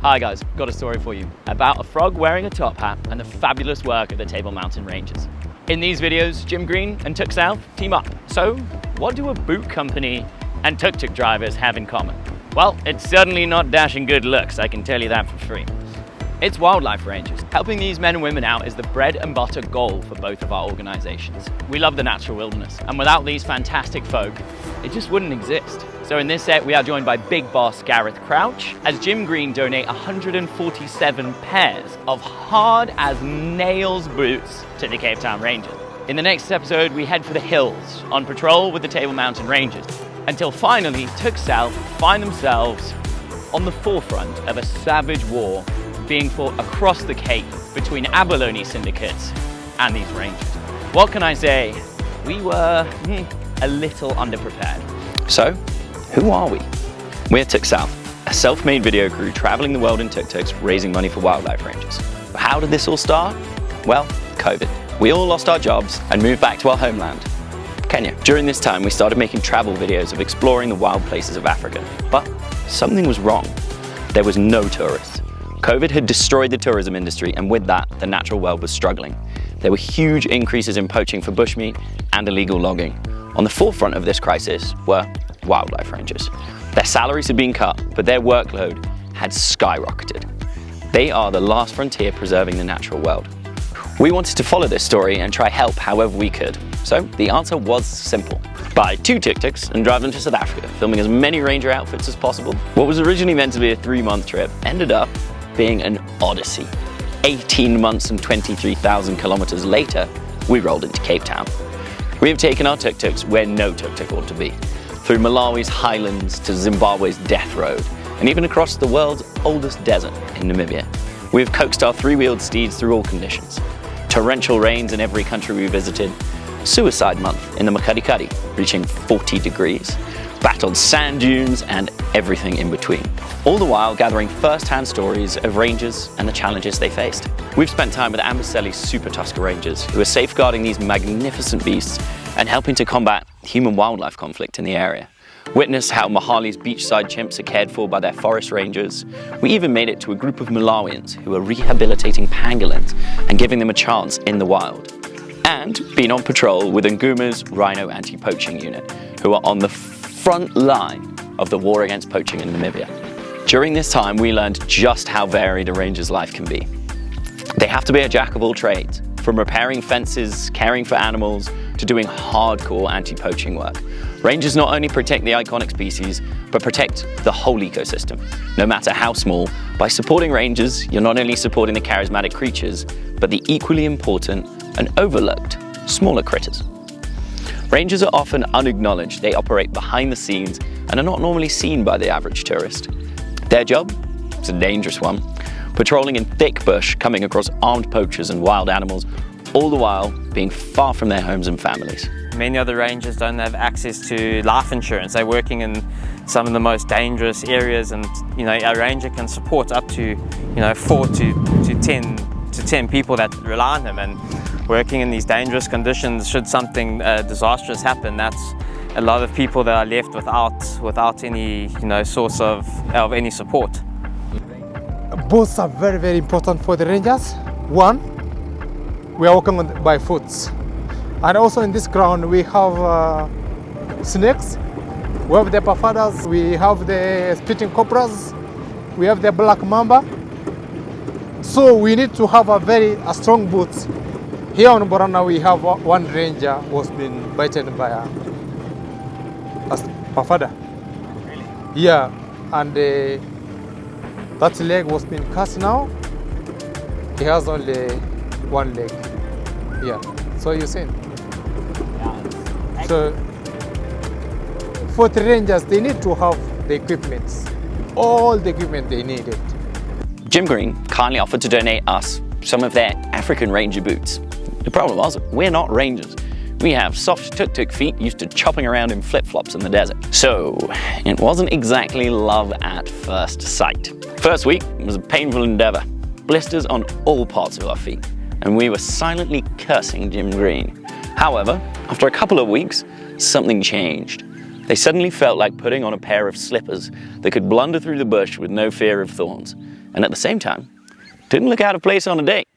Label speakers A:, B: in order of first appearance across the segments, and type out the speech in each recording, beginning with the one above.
A: Hi guys, got a story for you about a frog wearing a top hat and the fabulous work of the Table Mountain Rangers. In these videos, Jim Green and Tuk South team up. So, what do a boot company and tuk-tuk drivers have in common? Well, it's certainly not dashing good looks, I can tell you that for free. It's wildlife rangers. Helping these men and women out is the bread and butter goal for both of our organizations. We love the natural wilderness, and without these fantastic folk, it just wouldn't exist. So in this set, we are joined by big boss Gareth Crouch, as Jim Green donate 147 pairs of hard as nails boots to the Cape Town Rangers. In the next episode, we head for the hills on patrol with the Table Mountain Rangers, until finally Tuk South find themselves on the forefront of a savage war being fought across the Cape between abalone syndicates and these rangers. What can I say? We were a little underprepared. So, who are we? We're Tuk South, a self-made video crew traveling the world in tuk-tuks raising money for wildlife rangers. How did this all start? Well, COVID. We all lost our jobs and moved back to our homeland, Kenya. During this time, we started making travel videos of exploring the wild places of Africa. But something was wrong. There was no tourists. COVID had destroyed the tourism industry, and with that, the natural world was struggling. There were huge increases in poaching for bushmeat and illegal logging. On the forefront of this crisis were wildlife rangers. Their salaries had been cut, but their workload had skyrocketed. They are the last frontier preserving the natural world. We wanted to follow this story and try help however we could. So the answer was simple. Buy 2 tuk-tuks and drive them to South Africa, filming as many ranger outfits as possible. What was originally meant to be a 3-month trip ended up being an odyssey. 18 months and 23,000 kilometers later, we rolled into Cape Town. We have taken our tuk-tuks where no tuk-tuk ought to be, through Malawi's highlands to Zimbabwe's death road, and even across the world's oldest desert in Namibia. We have coaxed our 3-wheeled steeds through all conditions. Torrential rains in every country we visited, suicide month in the Makadikari, reaching 40 degrees, battled sand dunes and everything in between. All the while gathering first-hand stories of rangers and the challenges they faced. We've spent time with Amboseli's Super Tusker Rangers, who are safeguarding these magnificent beasts and helping to combat human-wildlife conflict in the area. Witnessed how Mahali's beachside chimps are cared for by their forest rangers. We even made it to a group of Malawians who are rehabilitating pangolins and giving them a chance in the wild. And been on patrol with Nguma's Rhino Anti-Poaching Unit, who are on the front line of the war against poaching in Namibia. During this time, we learned just how varied a ranger's life can be. They have to be a jack of all trades, from repairing fences, caring for animals, to doing hardcore anti-poaching work. Rangers not only protect the iconic species, but protect the whole ecosystem, no matter how small. By supporting rangers, you're not only supporting the charismatic creatures, but the equally important and overlooked smaller critters. Rangers are often unacknowledged. They operate behind the scenes and are not normally seen by the average tourist. Their job? It's a dangerous one. Patrolling in thick bush, coming across armed poachers and wild animals, all the while being far from their homes and families.
B: Many other rangers don't have access to life insurance. They're working in some of the most dangerous areas, and a ranger can support up to 4 to 10 people that rely on him, and working in these dangerous conditions, should something disastrous happen, that's a lot of people that are left without any source of any support.
C: Both are very, very important for the rangers. One, we are walking by foot, and also in this ground we have snakes, we have the pafadas, we have the spitting cobras, we have the black mamba. So we need to have a strong boots. Here on Borana we have one ranger who has been bitten by a pafada.
B: Really?
C: Yeah, and that leg was being cut now. He has only one leg. Yeah, so you see. So for the rangers, they need to have the equipment, all the equipment they needed.
A: Jim Green kindly offered to donate us some of their African Ranger boots. The problem was, we're not rangers. We have soft tuk-tuk feet used to chopping around in flip-flops in the desert. So, it wasn't exactly love at first sight. First week was a painful endeavor. Blisters on all parts of our feet, and we were silently cursing Jim Green. However, after a couple of weeks, something changed. They suddenly felt like putting on a pair of slippers that could blunder through the bush with no fear of thorns, and at the same time, didn't look out of place on a date.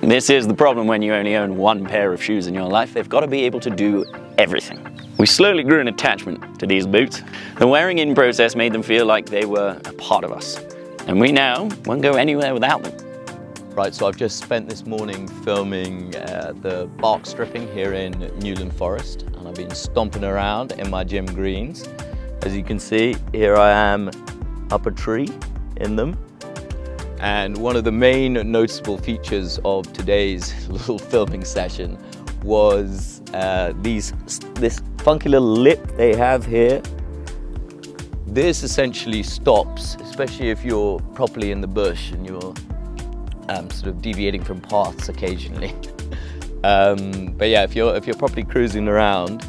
A: This is the problem when you only own one pair of shoes in your life. They've got to be able to do everything. We slowly grew an attachment to these boots. The wearing-in process made them feel like they were a part of us, and we now won't go anywhere without them.
D: Right, so I've just spent this morning filming the bark stripping here in Newland Forest, and I've been stomping around in my gym greens. As you can see, here I am up a tree in them. And one of the main noticeable features of today's little filming session was this funky little lip they have here. This essentially stops, especially if you're properly in the bush and you're sort of deviating from paths occasionally. But yeah, if you're properly cruising around,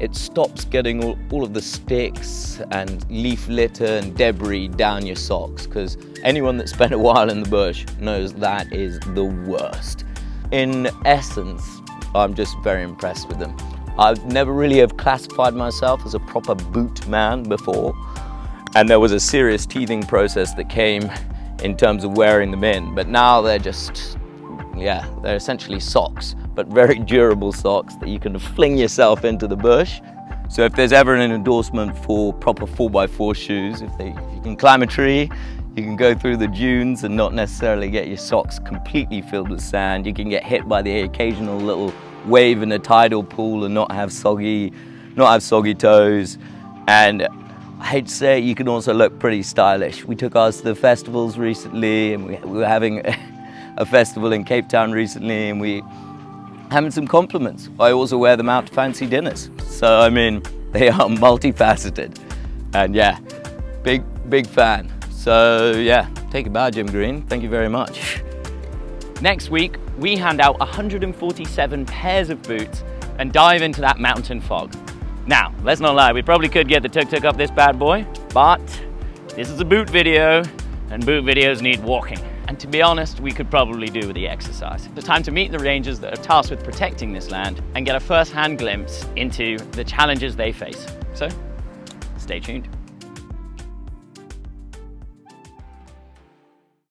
D: it stops getting all of the sticks and leaf litter and debris down your socks, because anyone that spent a while in the bush knows that is the worst. In essence, I'm just very impressed with them. I've never really have classified myself as a proper boot man before, and there was a serious teething process that came in terms of wearing them in, but now they're just, yeah, they're essentially socks, but very durable socks that you can fling yourself into the bush. So if there's ever an endorsement for proper 4x4 shoes, if you can climb a tree, you can go through the dunes and not necessarily get your socks completely filled with sand. You can get hit by the occasional little wave in a tidal pool and not have soggy toes. And I hate to say it, you can also look pretty stylish. We took ours to the festivals recently, and we were having a festival in Cape Town recently, and we having some compliments. I also wear them out to fancy dinners. So, I mean, they are multifaceted. And yeah, big fan. So yeah, take a bow, Jim Green. Thank you very much.
A: Next week, we hand out 147 pairs of boots and dive into that mountain fog. Now, let's not lie, we probably could get the tuk-tuk up this bad boy, but this is a boot video, and boot videos need walking. And to be honest, we could probably do with the exercise. It's time to meet the rangers that are tasked with protecting this land and get a first-hand glimpse into the challenges they face. So, stay tuned.